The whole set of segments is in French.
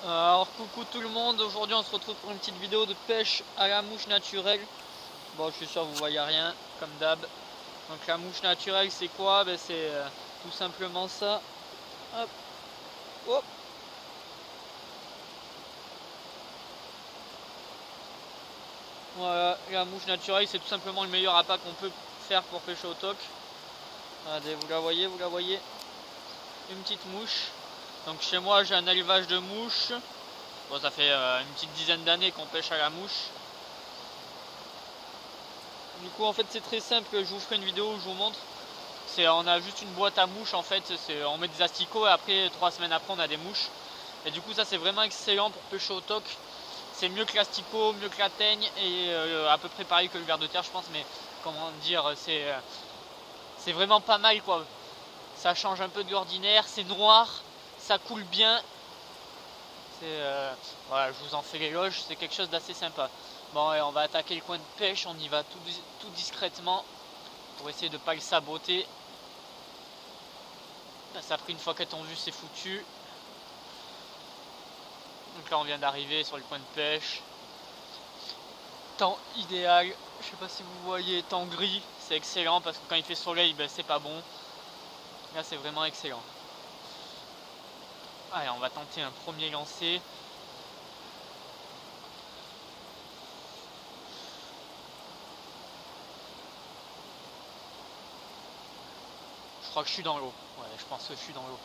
Alors coucou tout le monde, aujourd'hui on se retrouve pour une petite vidéo de pêche à la mouche naturelle. Bon, je suis sûr que vous voyez rien comme d'hab. Donc la mouche naturelle c'est quoi? C'est tout simplement ça. Hop, hop. Voilà, la mouche naturelle c'est tout simplement le meilleur appât qu'on peut faire pour pêcher au toc. Regardez, vous la voyez, vous la voyez. Une petite mouche. Donc chez moi j'ai un élevage de mouches. Bon, ça fait une petite dizaine d'années qu'on pêche à la mouche. Du coup en fait c'est très simple, je vous ferai une vidéo où je vous montre. On a juste une boîte à mouches en fait, on met des asticots et après 3 semaines après on a des mouches. Et du coup ça c'est vraiment excellent pour pêcher au toc. C'est mieux que l'asticot, mieux que la teigne et à peu près pareil que le ver de terre je pense, mais comment dire, c'est vraiment pas mal quoi. Ça change un peu de l'ordinaire, c'est noir, ça coule bien. Voilà, je vous en fais l'éloge, c'est quelque chose d'assez sympa. Bon, et on va attaquer le coin de pêche, on y va tout discrètement pour essayer de ne pas le saboter. Ça a pris une fois qu'elles t'ont vu, c'est foutu. Donc là on vient d'arriver sur le coin de pêche. Temps idéal, je sais pas si vous voyez, temps gris, c'est excellent parce que quand il fait soleil, c'est pas bon. Là c'est vraiment excellent. Allez, on va tenter un premier lancer. Je crois que je suis dans l'eau. Ouais, je pense que je suis dans l'eau.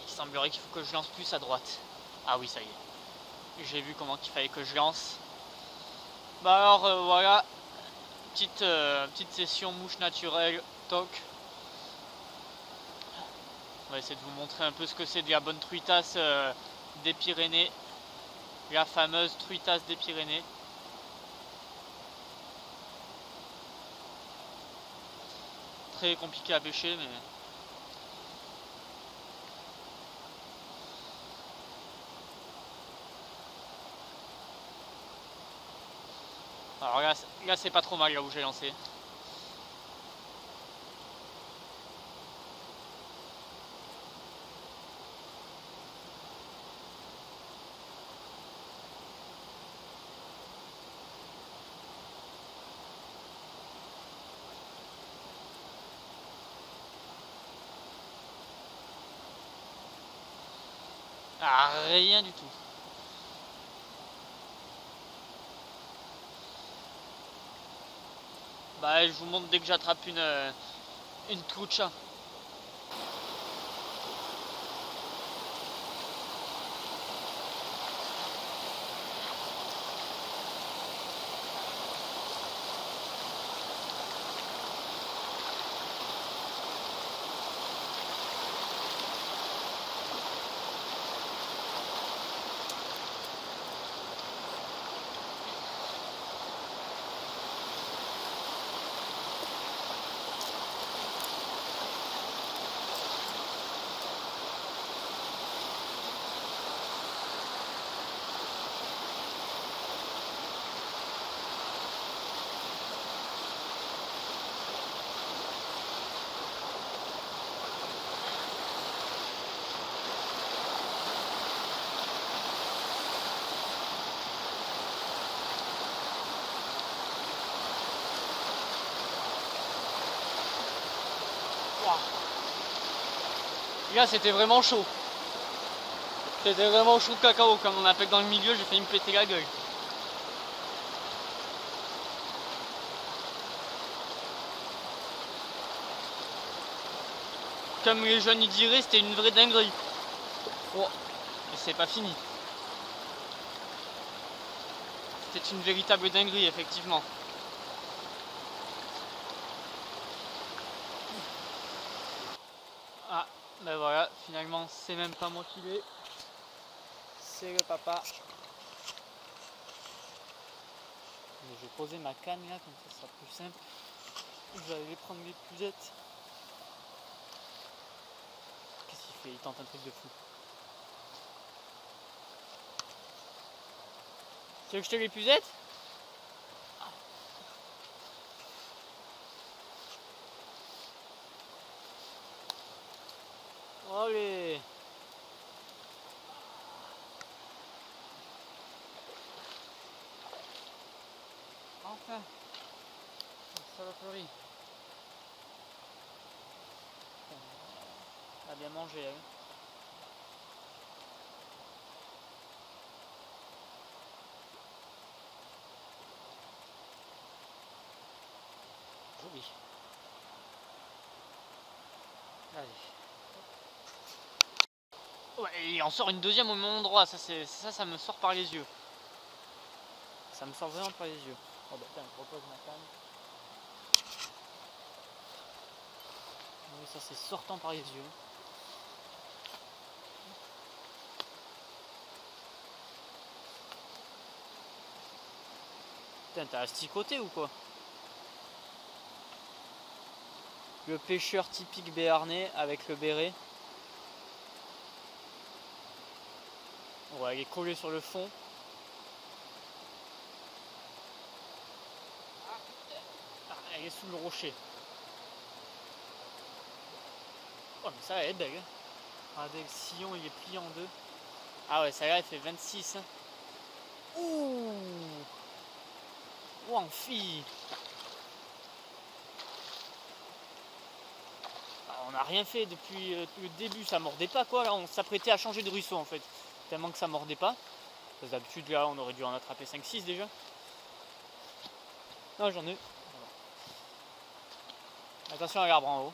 Il semblerait qu'il faut que je lance plus à droite. Ah oui, ça y est. J'ai vu comment il fallait que je lance. Bah alors voilà, petite session mouche naturelle, toc. On va essayer de vous montrer un peu ce que c'est de la bonne truitasse des Pyrénées. La fameuse truitasse des Pyrénées. Très compliqué à pêcher, mais... Alors là c'est pas trop mal là où j'ai lancé. Ah, rien du tout. Bah je vous montre dès que j'attrape une trucha. Là c'était vraiment chaud. C'était vraiment chaud cacao comme on appelle dans le milieu, j'ai failli me péter la gueule. Comme les jeunes y diraient, c'était une vraie dinguerie. Oh, et c'est pas fini. C'était une véritable dinguerie effectivement. Ah, ben voilà, finalement c'est même pas moi qui l'ai. C'est le papa. Mais je vais poser ma canne là, comme ça sera plus simple. Je vais aller prendre les puzettes. il tente un truc de fou. Tu veux que je te l'épuisette? Allez. Enfin. Saloperie. On a bien mangé, hein. Joli. Allez. Ouais, et on sort une deuxième au même endroit, ça me sort par les yeux. Ça me sort vraiment par les yeux. Oh bah tiens, je repose ma canne. Oui, ça c'est sortant par les yeux. Putain, t'as asticoté ou quoi? Le pêcheur typique béarnais avec le béret. Ouais, il est collé sur le fond. Ah, elle est sous le rocher. Oh mais ça elle est belle. Regardez, le sillon il est plié en deux. Ah ouais, celle-là elle fait 26. Hein. Ouh. Oh, en fille. On n'a rien fait depuis le début, ça mordait pas quoi. Là on s'apprêtait à changer de ruisseau en fait. Tellement que ça mordait pas. Parce que d'habitude là on aurait dû en attraper 5-6 déjà. Non, j'en ai. Attention à l'arbre en haut.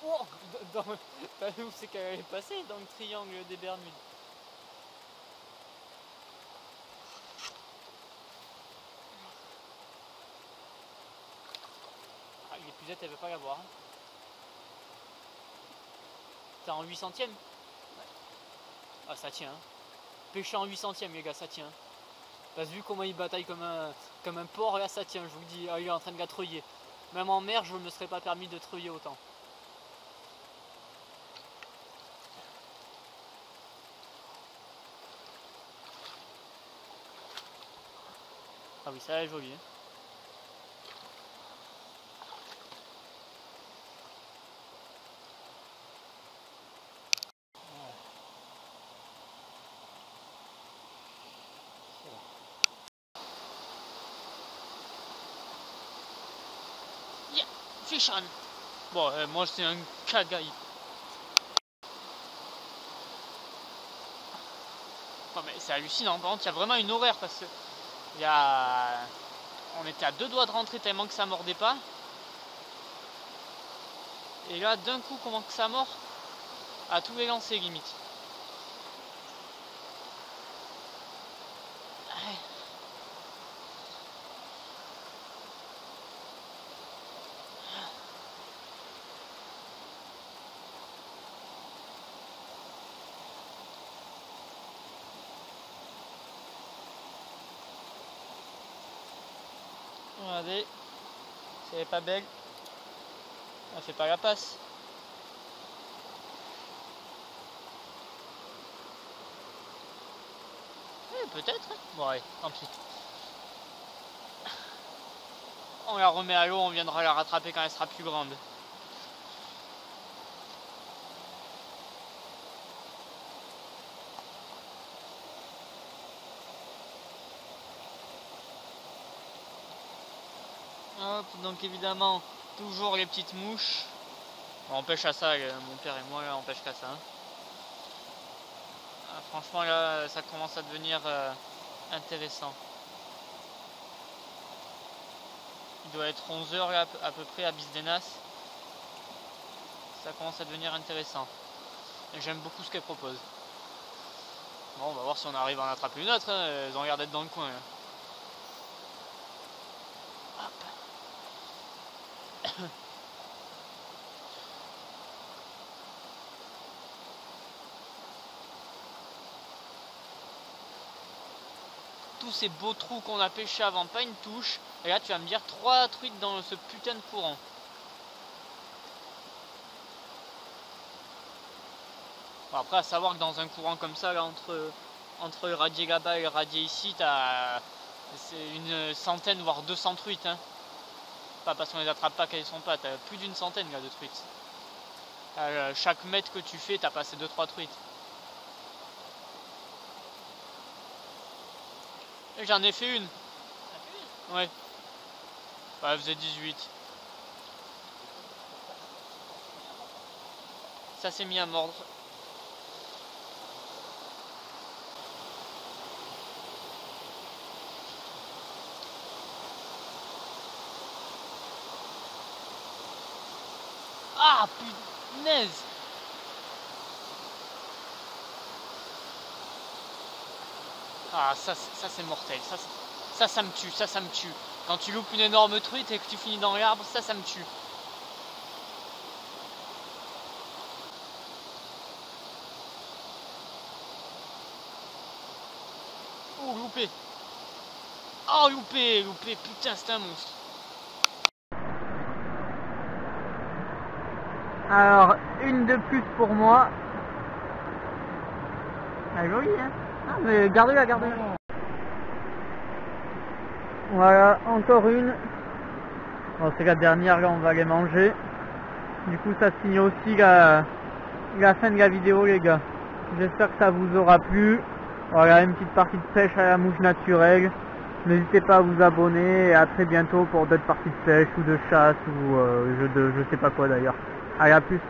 Oh, t'as vu où c'est qu'elle est passée? Dans le triangle des Bermudes. Ah, l'épuisette elle veut pas la voir. Hein. T'es en 800ème? Ah ça tient. Hein. Pêcher en 800ème les gars, ça tient. T'as vu comment il bataille comme un porc, là ça tient, je vous le dis. Ah, il est en train de la treuiller. Même en mer, je ne me serais pas permis de treuiller autant. Ah oui, ça est joli. Hein. Yeah, fish on. Bon, moi c'est un cagaille. Non mais c'est hallucinant, par contre il y a vraiment une horaire parce que on était à 2 doigts de rentrer tellement que ça mordait pas. Et là d'un coup comment que ça mord à tous les lancers limite. Regardez, si elle est pas belle, elle fait pas la passe. Peut-être. Bon allez, tant pis. On la remet à l'eau, on viendra la rattraper quand elle sera plus grande. Hop, donc évidemment, toujours les petites mouches. On pêche à ça, mon père et moi là, on pêche qu'à ça. Hein. Ah, franchement là, ça commence à devenir intéressant. Il doit être 11 h là, à peu près à Bisdenas. Ça commence à devenir intéressant. Et j'aime beaucoup ce qu'elle propose. Bon, on va voir si on arrive à en attraper une autre. Hein. Elles ont l'air d'être dans le coin. Là. tous ces beaux trous qu'on a pêchés avant, pas une touche. Et là, tu vas me dire 3 truites dans ce putain de courant. Bon, après, à savoir que dans un courant comme ça, là, entre le radier là-bas et le radier ici, c'est une centaine, voire 200 truites. Hein. Pas parce qu'on les attrape pas qu'elles sont pas, t'as plus d'une centaine là, de truites. Chaque mètre que tu fais, t'as passé 2-3 truites. Et j'en ai fait une. Ouais. Bah, elle faisait 18. Ça s'est mis à mordre. Ah punaise! Ah ça c'est mortel, ça me tue, ça me tue. Quand tu loupes une énorme truite et que tu finis dans l'arbre, ça me tue. Oh loupé! Oh loupé, putain c'est un monstre. Alors, une de plus pour moi. Ah, joli, hein? Ah, mais gardez-la, gardez-la. Voilà, encore une. Bon, c'est la dernière, là, on va les manger. Du coup, ça signe aussi la fin de la vidéo, les gars. J'espère que ça vous aura plu. Voilà, une petite partie de pêche à la mouche naturelle. N'hésitez pas à vous abonner et à très bientôt pour d'autres parties de pêche ou de chasse ou je sais pas quoi d'ailleurs. Allez, à plus.